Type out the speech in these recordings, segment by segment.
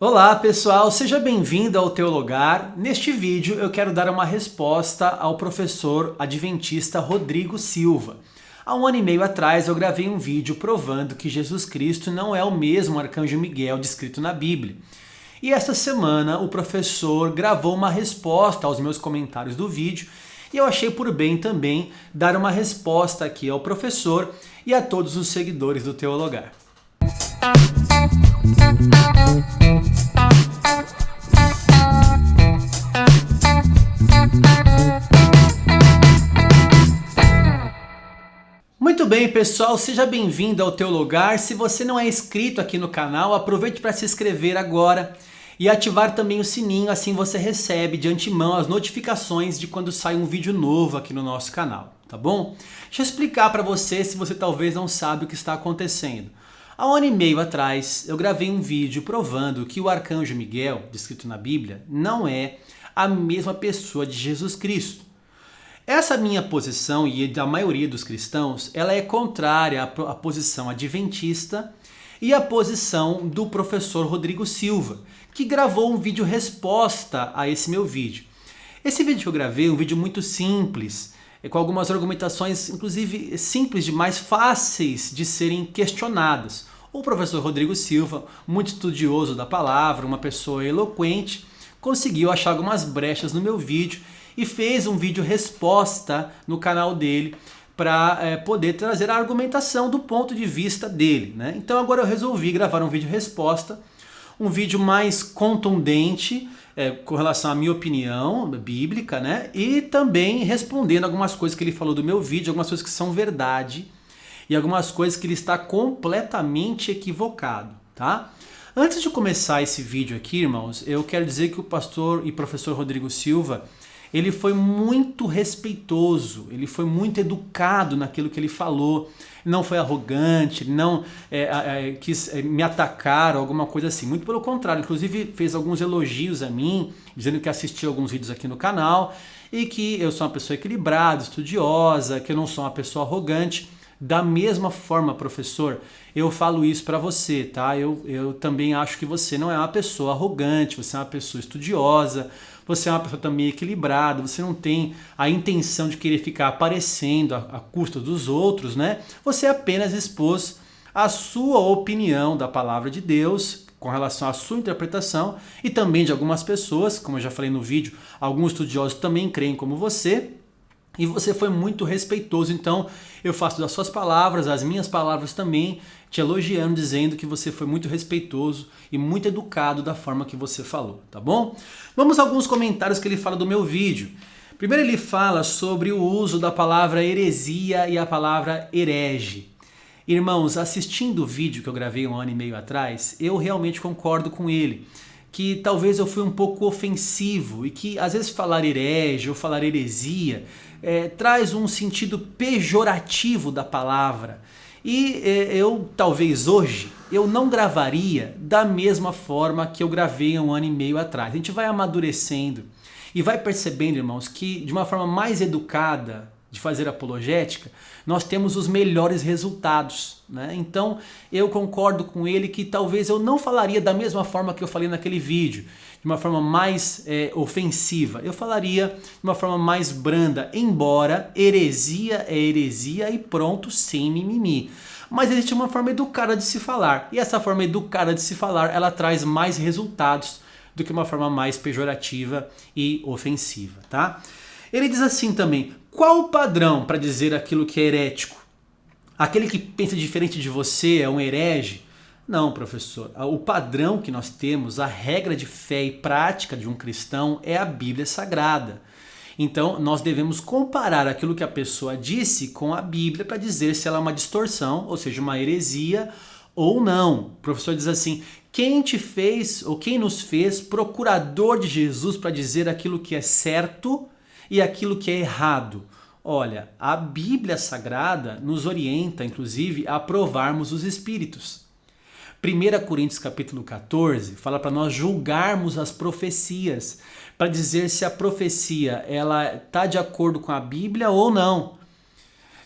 Olá pessoal, seja bem-vindo ao Teologar. Neste vídeo eu quero dar uma resposta ao professor adventista Rodrigo Silva. Há 1 ano e meio atrás eu gravei um vídeo provando que Jesus Cristo não é o mesmo arcanjo Miguel descrito na Bíblia. E esta semana o professor gravou uma resposta aos meus comentários do vídeo e eu achei por bem também dar uma resposta aqui ao professor e a todos os seguidores do Teologar. Muito bem, pessoal, seja bem-vindo ao Teologar. Se você não é inscrito aqui no canal, aproveite para se inscrever agora e ativar também o sininho, assim você recebe de antemão as notificações de quando sai um vídeo novo aqui no nosso canal, tá bom? Deixa eu explicar para você se você talvez não sabe o que está acontecendo. Há 1 ano e meio atrás eu gravei um vídeo provando que o arcanjo Miguel, descrito na Bíblia, não é a mesma pessoa de Jesus Cristo. Essa minha posição e da maioria dos cristãos, ela é contrária à posição adventista e à posição do professor Rodrigo Silva, que gravou um vídeo resposta a esse meu vídeo. Esse vídeo que eu gravei é um vídeo muito simples, com algumas argumentações, inclusive simples demais, fáceis de serem questionadas. O professor Rodrigo Silva, muito estudioso da palavra, uma pessoa eloquente, conseguiu achar algumas brechas no meu vídeo e fez um vídeo resposta no canal dele para poder trazer a argumentação do ponto de vista dele, né? Então agora eu resolvi gravar um vídeo resposta, um vídeo mais contundente com relação à minha opinião bíblica, né? E também respondendo algumas coisas que ele falou do meu vídeo, algumas coisas que são verdade e algumas coisas que ele está completamente equivocado, tá? Antes de começar esse vídeo aqui, irmãos, eu quero dizer que o pastor e professor Rodrigo Silva, ele foi muito respeitoso, ele foi muito educado naquilo que ele falou, não foi arrogante, não quis me atacar ou alguma coisa assim, muito pelo contrário, inclusive fez alguns elogios a mim, dizendo que assistiu alguns vídeos aqui no canal e que eu sou uma pessoa equilibrada, estudiosa, que eu não sou uma pessoa arrogante. Da mesma forma, professor, eu falo isso para você, tá? Eu também acho que você não é uma pessoa arrogante, você é uma pessoa estudiosa, você é uma pessoa também equilibrada, você não tem a intenção de querer ficar aparecendo a custa dos outros, né? Você apenas expôs a sua opinião da palavra de Deus com relação à sua interpretação e também de algumas pessoas, como eu já falei no vídeo, alguns estudiosos também creem como você. E você foi muito respeitoso, então eu faço das suas palavras, as minhas palavras também, te elogiando, dizendo que você foi muito respeitoso e muito educado da forma que você falou, tá bom? Vamos a alguns comentários que ele fala do meu vídeo. Primeiro ele fala sobre o uso da palavra heresia e a palavra herege. Irmãos, assistindo o vídeo que eu gravei 1 ano e meio atrás, eu realmente concordo com ele, que talvez eu fui um pouco ofensivo e que às vezes falar herege ou falar heresia traz um sentido pejorativo da palavra. E eu talvez hoje eu não gravaria da mesma forma que eu gravei 1 ano e meio atrás. A gente vai amadurecendo e vai percebendo, irmãos, que de uma forma mais educada de fazer apologética, nós temos os melhores resultados, né? Então eu concordo com ele que talvez eu não falaria da mesma forma que eu falei naquele vídeo, de uma forma mais ofensiva. Eu falaria de uma forma mais branda, embora heresia é heresia e pronto, sem mimimi. Mas existe uma forma educada de se falar, e essa forma educada de se falar, ela traz mais resultados do que uma forma mais pejorativa e ofensiva, tá? Ele diz assim também: qual o padrão para dizer aquilo que é herético? Aquele que pensa diferente de você é um herege? Não, professor. O padrão que nós temos, a regra de fé e prática de um cristão é a Bíblia Sagrada. Então, nós devemos comparar aquilo que a pessoa disse com a Bíblia para dizer se ela é uma distorção, ou seja, uma heresia ou não. O professor diz assim: quem te fez ou quem nos fez procurador de Jesus para dizer aquilo que é certo e aquilo que é errado? Olha, a Bíblia Sagrada nos orienta, inclusive, a provarmos os Espíritos. 1 Coríntios capítulo 14 fala para nós julgarmos as profecias, para dizer se a profecia ela está de acordo com a Bíblia ou não.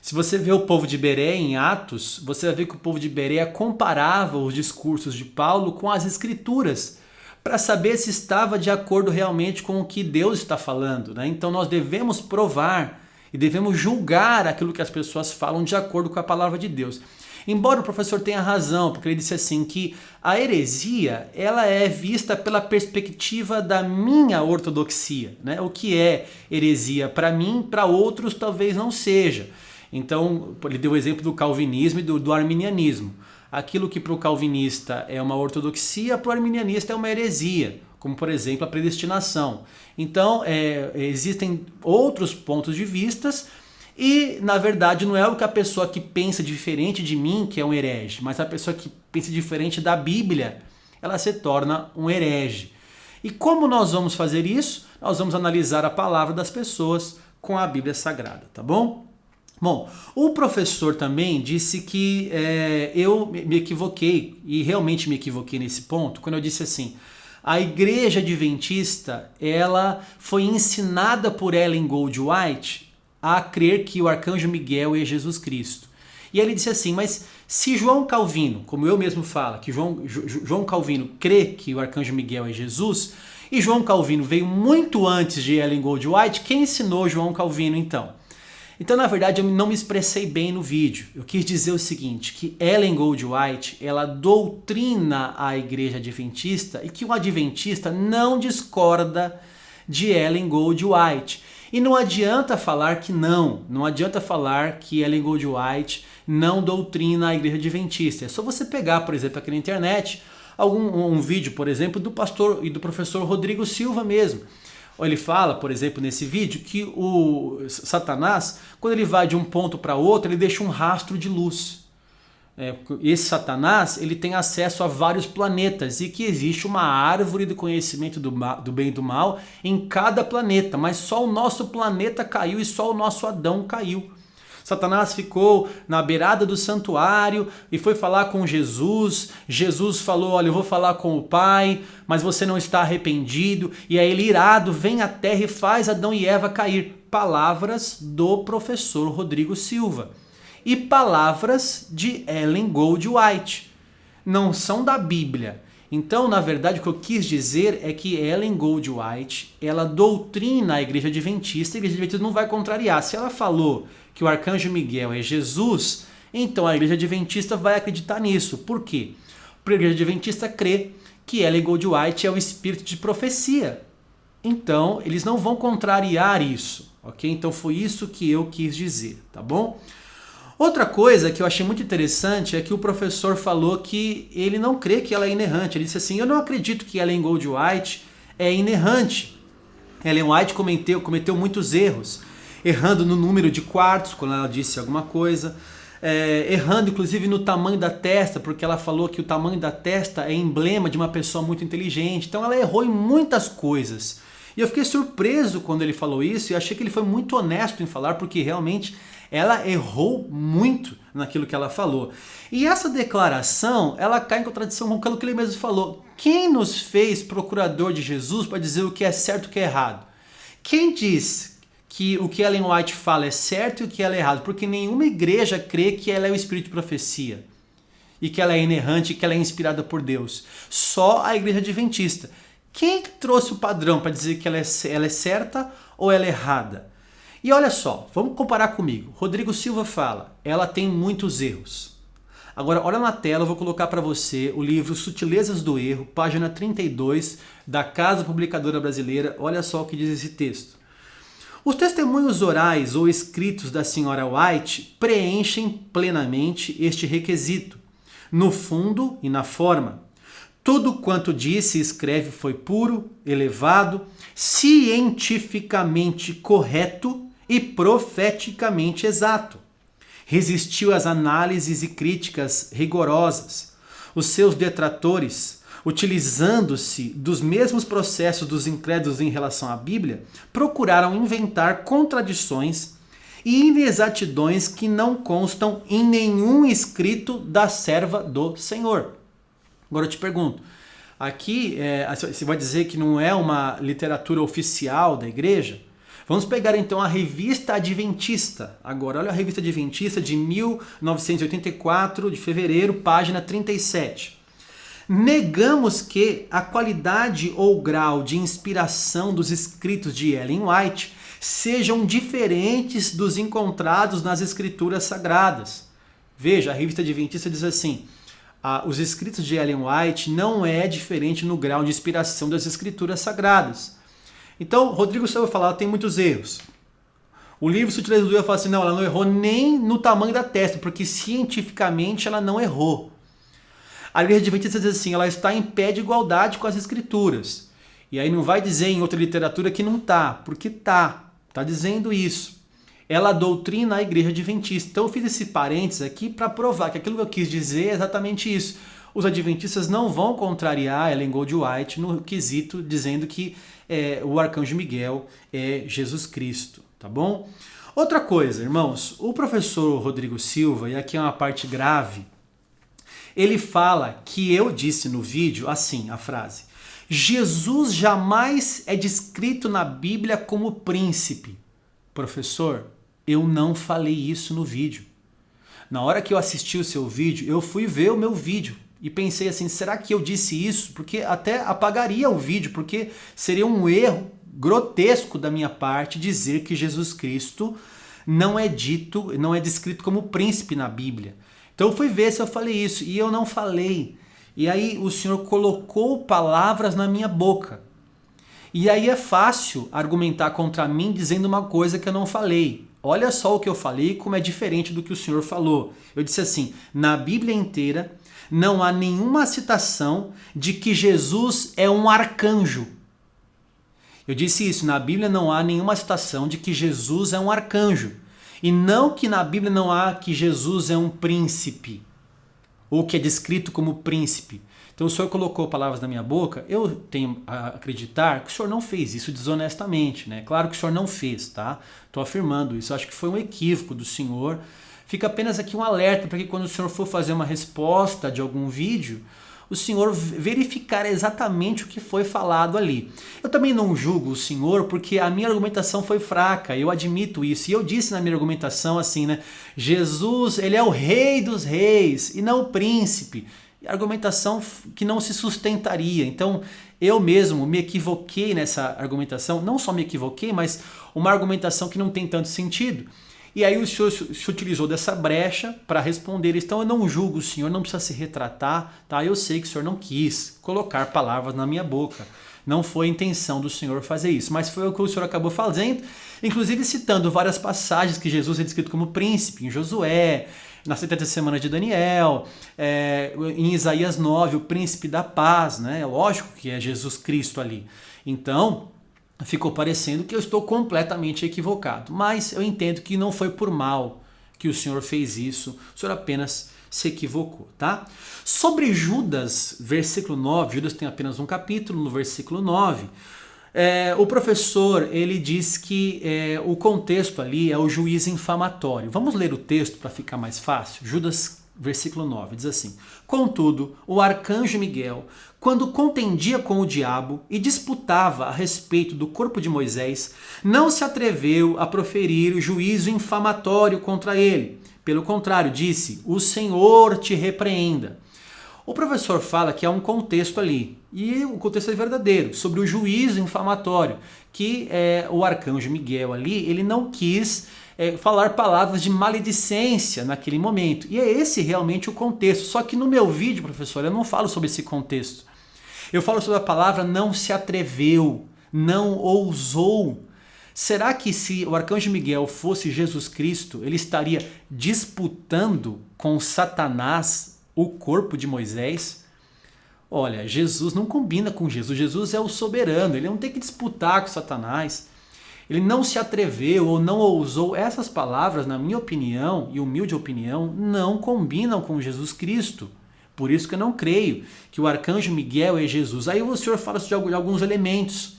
Se você vê o povo de Beré em Atos, você vai ver que o povo de Beré comparava os discursos de Paulo com as Escrituras, para saber se estava de acordo realmente com o que Deus está falando, né? Então nós devemos provar e devemos julgar aquilo que as pessoas falam de acordo com a palavra de Deus. Embora o professor tenha razão, porque ele disse assim que a heresia ela é vista pela perspectiva da minha ortodoxia, né? O que é heresia para mim, para outros talvez não seja. Então ele deu o exemplo do calvinismo e do arminianismo. Aquilo que para o calvinista é uma ortodoxia, para o arminianista é uma heresia, como por exemplo a predestinação. Então existem outros pontos de vistas. E, na verdade, não é o que a pessoa que pensa diferente de mim que é um herege, mas a pessoa que pensa diferente da Bíblia, ela se torna um herege. E como nós vamos fazer isso? Nós vamos analisar a palavra das pessoas com a Bíblia Sagrada, tá bom? Bom, o professor também disse que eu me equivoquei, e realmente me equivoquei nesse ponto, quando eu disse assim, a igreja adventista, ela foi ensinada por Ellen Goldwhite a crer que o arcanjo Miguel é Jesus Cristo. E ele disse assim, mas se João Calvino, como eu mesmo falo, que João Calvino crê que o arcanjo Miguel é Jesus, e João Calvino veio muito antes de Ellen Goldwhite, quem ensinou João Calvino então? Então, na verdade, eu não me expressei bem no vídeo. Eu quis dizer o seguinte, que Ellen Goldwhite, ela doutrina a igreja adventista e que o adventista não discorda de Ellen Goldwhite. E não adianta falar que não adianta falar que Ellen Goldwhite não doutrina a igreja adventista. É só você pegar, por exemplo, aqui na internet, um vídeo, por exemplo, do pastor e do professor Rodrigo Silva mesmo. Ele fala, por exemplo, nesse vídeo, que o Satanás, quando ele vai de um ponto para outro, ele deixa um rastro de luz. Esse Satanás, ele tem acesso a vários planetas e que existe uma árvore do conhecimento do bem e do mal em cada planeta, mas só o nosso planeta caiu e só o nosso Adão caiu. Satanás ficou na beirada do santuário e foi falar com Jesus. Jesus falou, olha, eu vou falar com o Pai, mas você não está arrependido. E aí ele, irado, vem à terra e faz Adão e Eva cair. Palavras do professor Rodrigo Silva. E palavras de Ellen Goldwhite. Não são da Bíblia. Então, na verdade, o que eu quis dizer é que Ellen Goldwhite, ela doutrina a igreja adventista, e a igreja adventista não vai contrariar. Se ela falou que o arcanjo Miguel é Jesus, então a igreja adventista vai acreditar nisso. Por quê? Porque a igreja adventista crê que Ellen Goldwhite é o espírito de profecia. Então, eles não vão contrariar isso, ok? Então, foi isso que eu quis dizer, tá bom? Outra coisa que eu achei muito interessante é que o professor falou que ele não crê que ela é inerrante. Ele disse assim, eu não acredito que Ellen Goldwhite é inerrante. Ellen White cometeu muitos erros, errando no número de quartos, quando ela disse alguma coisa, errando inclusive no tamanho da testa, porque ela falou que o tamanho da testa é emblema de uma pessoa muito inteligente. Então ela errou em muitas coisas. E eu fiquei surpreso quando ele falou isso e achei que ele foi muito honesto em falar, porque realmente ela errou muito naquilo que ela falou. E essa declaração, ela cai em contradição com aquilo que ele mesmo falou. Quem nos fez procurador de Jesus para dizer o que é certo e o que é errado? Quem diz que o que Ellen White fala é certo e o que ela é errado? Porque nenhuma igreja crê que ela é o espírito de profecia e que ela é inerrante e que ela é inspirada por Deus. Só a igreja adventista. Quem trouxe o padrão para dizer que ela é certa ou ela é errada? E olha só, vamos comparar comigo. Rodrigo Silva fala, ela tem muitos erros. Agora, olha na tela, eu vou colocar para você o livro Sutilezas do Erro, página 32, da Casa Publicadora Brasileira. Olha só o que diz esse texto. Os testemunhos orais ou escritos da senhora White preenchem plenamente este requisito, no fundo e na forma. Tudo quanto disse e escreve foi puro, elevado, cientificamente correto e profeticamente exato. Resistiu às análises e críticas rigorosas. Os seus detratores, utilizando-se dos mesmos processos dos incrédulos em relação à Bíblia, procuraram inventar contradições e inexatidões que não constam em nenhum escrito da serva do Senhor. Agora eu te pergunto, aqui você vai dizer que não é uma literatura oficial da igreja? Vamos pegar então a Revista Adventista. Agora, olha a Revista Adventista de 1984, de fevereiro, página 37. Negamos que a qualidade ou grau de inspiração dos escritos de Ellen White sejam diferentes dos encontrados nas escrituras sagradas. Veja, a Revista Adventista diz assim: os escritos de Ellen White não é diferente no grau de inspiração das escrituras sagradas. Então, Rodrigo Silva fala, ela tem muitos erros. O livro Sutileza do Erro fala assim, não, ela não errou nem no tamanho da testa, porque cientificamente ela não errou. A Igreja Adventista diz assim, ela está em pé de igualdade com as escrituras. E aí não vai dizer em outra literatura que não está, porque está dizendo isso. Ela doutrina a Igreja Adventista. Então eu fiz esse parênteses aqui para provar que aquilo que eu quis dizer é exatamente isso. Os adventistas não vão contrariar Ellen Goldwhite no quesito dizendo que o arcanjo Miguel é Jesus Cristo, tá bom? Outra coisa, irmãos, o professor Rodrigo Silva, e aqui é uma parte grave, ele fala que eu disse no vídeo assim, a frase: Jesus jamais é descrito na Bíblia como príncipe. Professor, eu não falei isso no vídeo. Na hora que eu assisti o seu vídeo, eu fui ver o meu vídeo e pensei assim, será que eu disse isso? Porque até apagaria o vídeo, porque seria um erro grotesco da minha parte dizer que Jesus Cristo não é descrito como príncipe na Bíblia. Então eu fui ver se eu falei isso e eu não falei. E aí o Senhor colocou palavras na minha boca. E aí é fácil argumentar contra mim dizendo uma coisa que eu não falei. Olha só o que eu falei, como é diferente do que o Senhor falou. Eu disse assim, na Bíblia inteira não há nenhuma citação de que Jesus é um arcanjo. Eu disse isso, na Bíblia não há nenhuma citação de que Jesus é um arcanjo. E não que na Bíblia não há que Jesus é um príncipe, ou que é descrito como príncipe. Então o Senhor colocou palavras na minha boca, eu tenho a acreditar que o Senhor não fez isso desonestamente, né? Claro que o Senhor não fez, tá? Estou afirmando isso, acho que foi um equívoco do Senhor. Fica apenas aqui um alerta para que quando o Senhor for fazer uma resposta de algum vídeo, o Senhor verificar exatamente o que foi falado ali. Eu também não julgo o Senhor porque a minha argumentação foi fraca, eu admito isso. E eu disse na minha argumentação assim, né? Jesus, ele é o rei dos reis e não o príncipe. Argumentação que não se sustentaria. Então, eu mesmo me equivoquei nessa argumentação. Não só me equivoquei, mas uma argumentação que não tem tanto sentido. E aí o Senhor se utilizou dessa brecha para responder. Então eu não julgo o Senhor, não precisa se retratar, tá? Eu sei que o Senhor não quis colocar palavras na minha boca. Não foi a intenção do Senhor fazer isso, mas foi o que o Senhor acabou fazendo, inclusive citando várias passagens que Jesus é descrito como príncipe, em Josué, na 70 semana de Daniel, em Isaías 9, o príncipe da paz, né? Lógico que é Jesus Cristo ali. Então, ficou parecendo que eu estou completamente equivocado. Mas eu entendo que não foi por mal que o Senhor fez isso. O Senhor apenas se equivocou, tá? Sobre Judas, versículo 9, Judas tem apenas um capítulo, no versículo 9, o professor, ele diz que o contexto ali é o juízo infamatório. Vamos ler o texto para ficar mais fácil? Judas, versículo 9, diz assim: Contudo, o arcanjo Miguel, quando contendia com o diabo e disputava a respeito do corpo de Moisés, não se atreveu a proferir juízo infamatório contra ele. Pelo contrário, disse: O Senhor te repreenda. O professor fala que há um contexto ali, e o contexto é verdadeiro, sobre o juízo infamatório, que o arcanjo Miguel ali, ele não quis falar palavras de maledicência naquele momento. E é esse realmente o contexto. Só que no meu vídeo, professor, eu não falo sobre esse contexto. Eu falo sobre a palavra não se atreveu, não ousou. Será que se o arcanjo Miguel fosse Jesus Cristo, ele estaria disputando com Satanás o corpo de Moisés? Olha, Jesus não combina com Jesus. Jesus é o soberano, ele não tem que disputar com Satanás. Ele não se atreveu ou não ousou. Essas palavras, na minha opinião e humilde opinião, não combinam com Jesus Cristo. Por isso que eu não creio que o arcanjo Miguel é Jesus. Aí o Senhor fala de alguns elementos,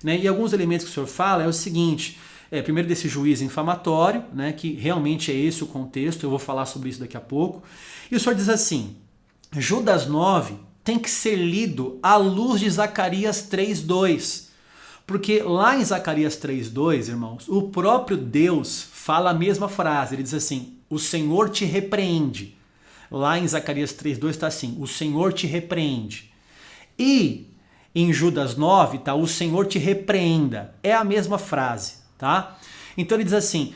né? E alguns elementos que o Senhor fala é o seguinte: primeiro desse juízo infamatório, né? Que realmente é esse o contexto, eu vou falar sobre isso daqui a pouco. E o Senhor diz assim: Judas 9 tem que ser lido à luz de Zacarias 3:2. Porque lá em Zacarias 3:2, irmãos, o próprio Deus fala a mesma frase. Ele diz assim: o Senhor te repreende. Lá em Zacarias 3:2 está assim, o Senhor te repreende. E em Judas 9 tá, o Senhor te repreenda. É a mesma frase, tá? Então ele diz assim,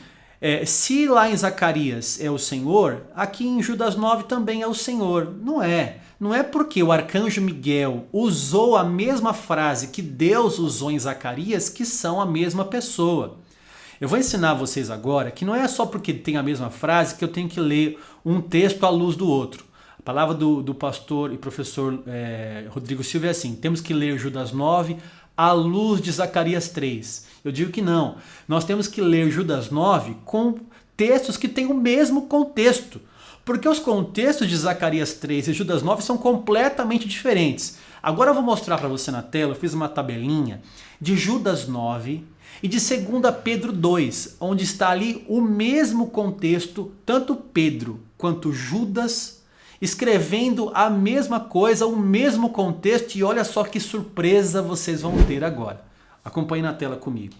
se lá em Zacarias é o Senhor, aqui em Judas 9 também é o Senhor. Não é. Não é porque o arcanjo Miguel usou a mesma frase que Deus usou em Zacarias que são a mesma pessoa. Eu vou ensinar vocês agora que não é só porque tem a mesma frase que eu tenho que ler um texto à luz do outro. A palavra do pastor e professor Rodrigo Silva é assim, temos que ler Judas 9 à luz de Zacarias 3. Eu digo que não. Nós temos que ler Judas 9 com textos que têm o mesmo contexto. Porque os contextos de Zacarias 3 e Judas 9 são completamente diferentes. Agora eu vou mostrar para você na tela, eu fiz uma tabelinha de Judas 9 e de 2 Pedro 2, onde está ali o mesmo contexto, tanto Pedro quanto Judas, escrevendo a mesma coisa, o mesmo contexto, e olha só que surpresa vocês vão ter agora. Acompanhe na tela comigo.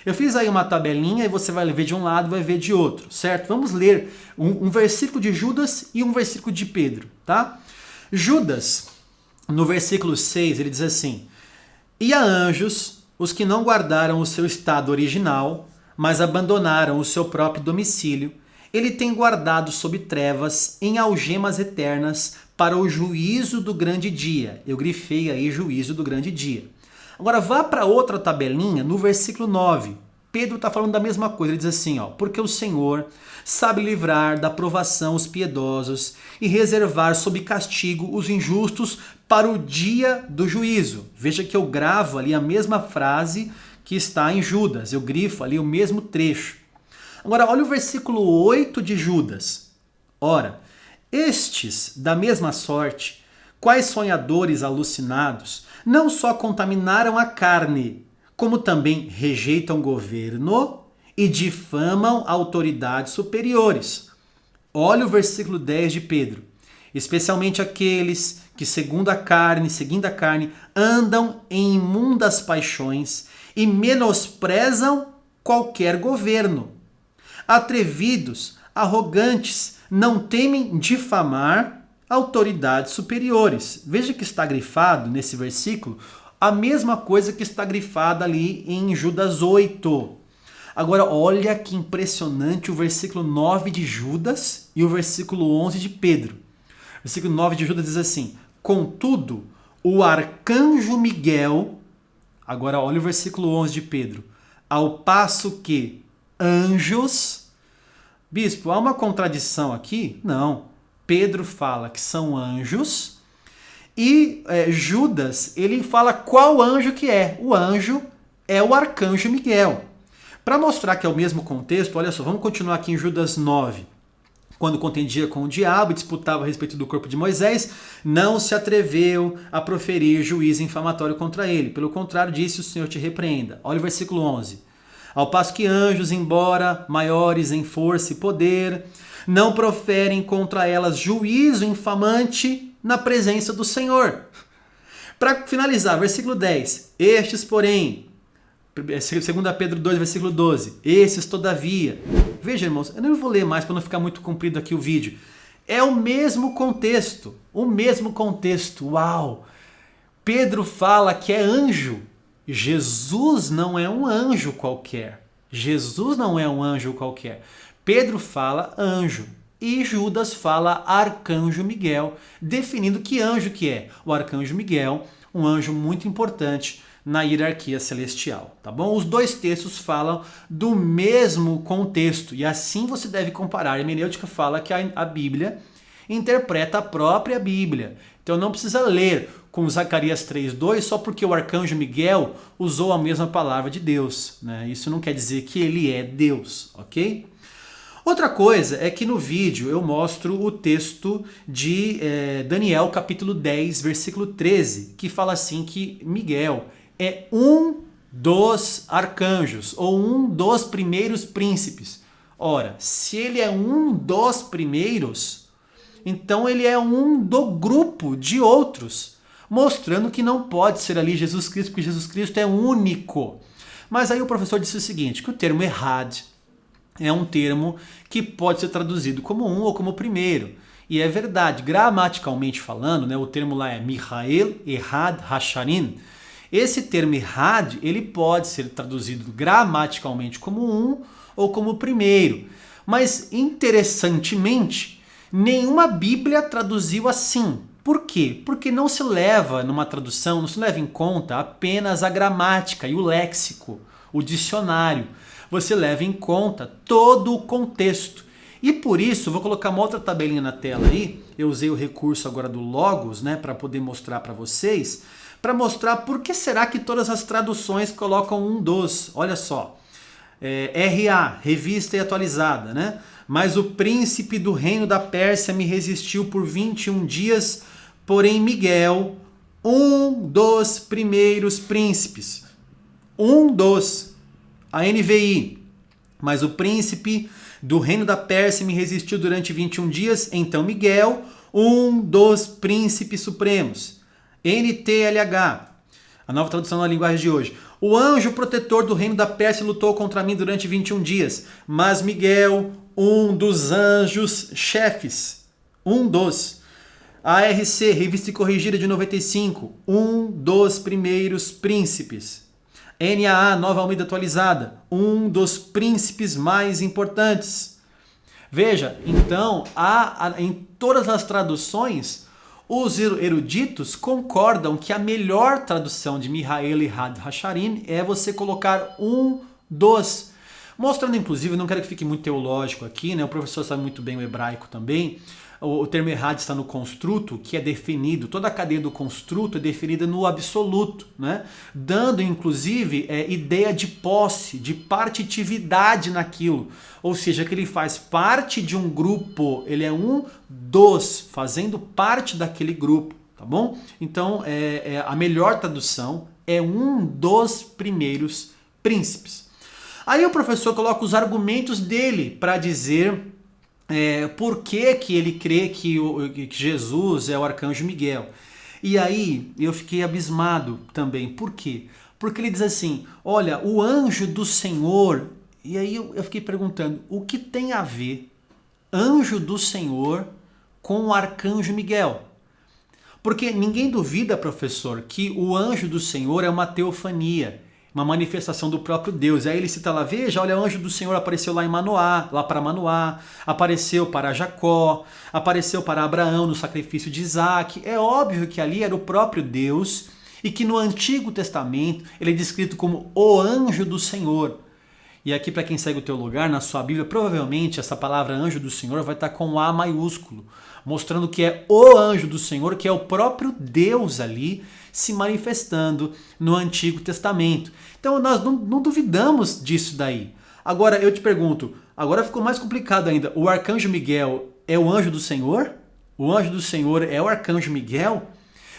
Eu fiz aí uma tabelinha e você vai ver de um lado e vai ver de outro, certo? Vamos ler um versículo de Judas e um versículo de Pedro, tá? Judas, no versículo 6, ele diz assim, e a anjos, os que não guardaram o seu estado original, mas abandonaram o seu próprio domicílio, ele tem guardado sob trevas em algemas eternas para o juízo do grande dia. Eu grifei aí juízo do grande dia. Agora vá para outra tabelinha no versículo 9. Pedro está falando da mesma coisa, ele diz assim, porque o Senhor sabe livrar da provação os piedosos e reservar sob castigo os injustos para o dia do juízo. Veja que eu gravo ali a mesma frase que está em Judas, eu grifo ali o mesmo trecho. Agora olha o versículo 8 de Judas. Ora, estes da mesma sorte, quais sonhadores alucinados, não só contaminaram a carne, como também rejeitam governo e difamam autoridades superiores. Olha o versículo 10 de Pedro. Especialmente aqueles que, seguindo a carne, andam em imundas paixões e menosprezam qualquer governo. Atrevidos, arrogantes, não temem difamar autoridades superiores. Veja que está grifado nesse versículo a mesma coisa que está grifada ali em Judas 8. Agora olha que impressionante o versículo 9 de Judas e o versículo 11 de Pedro. O versículo 9 de Judas diz assim, contudo, o arcanjo Miguel, agora olha o versículo 11 de Pedro, ao passo que anjos, bispo, há uma contradição aqui? Não. Pedro fala que são anjos e Judas, ele fala qual anjo que é. O anjo é o arcanjo Miguel. Para mostrar que é o mesmo contexto, olha só, vamos continuar aqui em Judas 9. Quando contendia com o diabo e disputava a respeito do corpo de Moisés, não se atreveu a proferir juízo infamatório contra ele. Pelo contrário, disse o Senhor te repreenda. Olha o versículo 11. Ao passo que anjos, embora maiores em força e poder, não proferem contra elas juízo infamante na presença do Senhor. Para finalizar, versículo 10. Estes, porém, 2 Pedro 2, versículo 12. Esses, todavia. Veja, irmãos, eu não vou ler mais para não ficar muito comprido aqui o vídeo. É o mesmo contexto. O mesmo contexto. Uau! Pedro fala que é anjo. Jesus não é um anjo qualquer. Jesus não é um anjo qualquer. Pedro fala anjo e Judas fala arcanjo Miguel, definindo que anjo que é. O arcanjo Miguel, um anjo muito importante na hierarquia celestial, tá bom? Os dois textos falam do mesmo contexto e assim você deve comparar. A hermenêutica fala que a Bíblia interpreta a própria Bíblia. Então não precisa ler com Zacarias 3:2 só porque o arcanjo Miguel usou a mesma palavra de Deus, né? Isso não quer dizer que ele é Deus, ok? Outra coisa é que no vídeo eu mostro o texto de Daniel capítulo 10, versículo 13, que fala assim que Miguel é um dos arcanjos, ou um dos primeiros príncipes. Ora, se ele é um dos primeiros, então ele é um do grupo de outros, mostrando que não pode ser ali Jesus Cristo, porque Jesus Cristo é único. Mas aí o professor disse o seguinte, que o termo errad é um termo que pode ser traduzido como um ou como primeiro. E é verdade, gramaticalmente falando, né, o termo lá é Michael Ehad Hasharim. Esse termo Ehad, ele pode ser traduzido gramaticalmente como um ou como primeiro. Mas, interessantemente, nenhuma Bíblia traduziu assim. Por quê? Porque não se leva numa tradução, não se leva em conta apenas a gramática e o léxico, o dicionário. Você leva em conta todo o contexto. E por isso, vou colocar uma outra tabelinha na tela aí. Eu usei o recurso agora do Logos, né, para poder mostrar para vocês, para mostrar por que será que todas as traduções colocam um dos. Olha só, RA, revista e atualizada, né? Mas o príncipe do reino da Pérsia me resistiu por 21 dias, porém Miguel, um dos primeiros príncipes. Um dos. A NVI. Mas o príncipe do reino da Pérsia me resistiu durante 21 dias, então Miguel, um dos príncipes supremos. NTLH, a nova tradução na linguagem de hoje. O anjo protetor do reino da Pérsia lutou contra mim durante 21 dias, mas Miguel, um dos anjos chefes, um dos. ARC, revista corrigida de 95, um dos primeiros príncipes. NAA, nova Almeida atualizada, um dos príncipes mais importantes. Veja, então, em todas as traduções, os eruditos concordam que a melhor tradução de Michael Ehad Hasharim é você colocar um dos. Mostrando, inclusive, não quero que fique muito teológico aqui, né? O professor sabe muito bem o hebraico também. O termo Ehad está no construto, que é definido, toda a cadeia do construto é definida no absoluto, né? Dando, inclusive, ideia de posse, de partitividade naquilo. Ou seja, que ele faz parte de um grupo, ele é um dos, fazendo parte daquele grupo, tá bom? Então, a melhor tradução é um dos primeiros príncipes. Aí o professor coloca os argumentos dele para dizer por que ele crê que Jesus é o arcanjo Miguel. E aí eu fiquei abismado também. Por quê? Porque ele diz assim, olha, o anjo do Senhor... E aí eu fiquei perguntando, o que tem a ver anjo do Senhor com o arcanjo Miguel? Porque ninguém duvida, professor, que o anjo do Senhor é uma teofania, uma manifestação do próprio Deus. Aí ele cita lá, veja, olha, o anjo do Senhor apareceu lá em Manoá, lá para Manoá, apareceu para Jacó, apareceu para Abraão no sacrifício de Isaac. É óbvio que ali era o próprio Deus e que no Antigo Testamento ele é descrito como o anjo do Senhor. E aqui, para quem segue o teu lugar, na sua Bíblia, provavelmente essa palavra anjo do Senhor vai estar com A maiúsculo, mostrando que é o anjo do Senhor, que é o próprio Deus ali se manifestando no Antigo Testamento. Então nós não duvidamos disso daí. Agora eu te pergunto, agora ficou mais complicado ainda, o arcanjo Miguel é o anjo do Senhor? O anjo do Senhor é o arcanjo Miguel?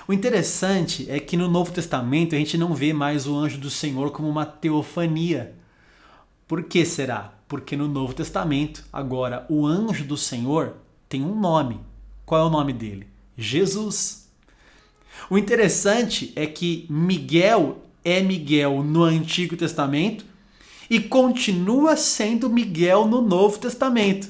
O interessante é que no Novo Testamento a gente não vê mais o anjo do Senhor como uma teofania. Por que será? Porque no Novo Testamento, agora, o anjo do Senhor tem um nome. Qual é o nome dele? Jesus. O interessante é que Miguel é Miguel no Antigo Testamento e continua sendo Miguel no Novo Testamento.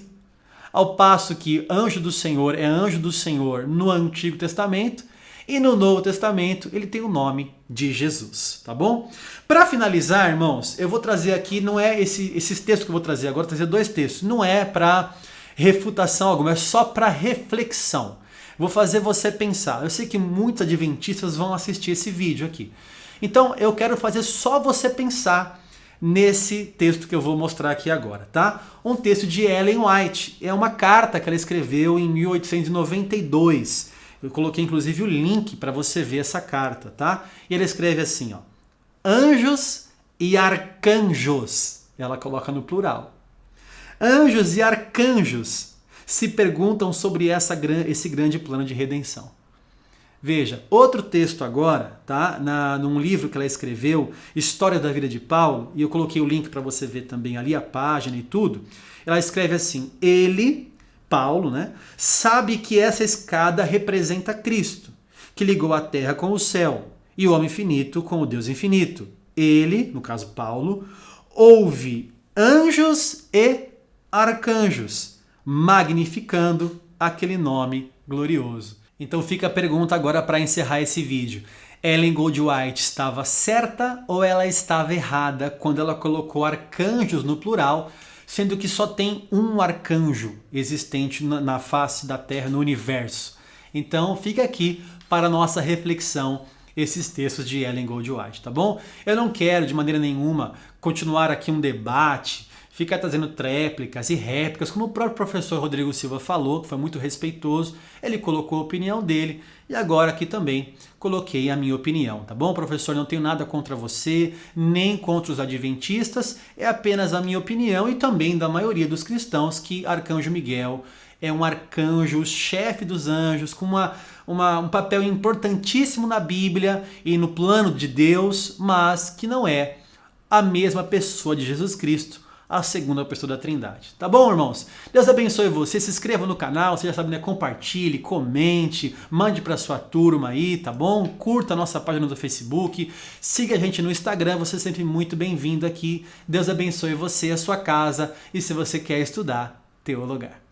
Ao passo que anjo do Senhor é anjo do Senhor no Antigo Testamento e no Novo Testamento ele tem o nome de Jesus, tá bom? Para finalizar, irmãos, eu vou trazer aqui, não é esses textos que eu vou trazer agora, vou trazer dois textos. Não é para refutação alguma, é só para reflexão. Vou fazer você pensar. Eu sei que muitos adventistas vão assistir esse vídeo aqui. Então eu quero fazer só você pensar nesse texto que eu vou mostrar aqui agora, tá? Um texto de Ellen White. É uma carta que ela escreveu em 1892. Eu coloquei inclusive o link para você ver essa carta, tá? E ela escreve assim, ó: anjos e arcanjos. Ela coloca no plural. Anjos e arcanjos se perguntam sobre esse grande plano de redenção. Veja, outro texto agora, tá? Num livro que ela escreveu, História da Vida de Paulo, e eu coloquei o link para você ver também ali, a página e tudo. Ela escreve assim: ele, Paulo, né, sabe que essa escada representa Cristo, que ligou a terra com o céu e o homem finito com o Deus infinito. Ele, no caso Paulo, ouve anjos e arcanjos magnificando aquele nome glorioso. Então fica a pergunta agora para encerrar esse vídeo. Ellen Goldwhite estava certa ou ela estava errada quando ela colocou arcanjos no plural, sendo que só tem um arcanjo existente na face da Terra, no universo? Então fica aqui para a nossa reflexão esses textos de Ellen Goldwhite, tá bom? Eu não quero de maneira nenhuma continuar aqui um debate, ficar trazendo tréplicas e réplicas, como o próprio professor Rodrigo Silva falou, que foi muito respeitoso, ele colocou a opinião dele, e agora aqui também coloquei a minha opinião, tá bom, professor? Não tenho nada contra você, nem contra os adventistas, é apenas a minha opinião e também da maioria dos cristãos que Arcanjo Miguel é um arcanjo, o chefe dos anjos, com um papel importantíssimo na Bíblia e no plano de Deus, mas que não é a mesma pessoa de Jesus Cristo, a segunda pessoa da Trindade. Tá bom, irmãos? Deus abençoe você, se inscreva no canal, você já sabe, né? Compartilhe, comente, mande para sua turma aí, tá bom? Curta a nossa página do Facebook, siga a gente no Instagram, você é sempre muito bem-vindo aqui. Deus abençoe você, a sua casa, e se você quer estudar, teologar.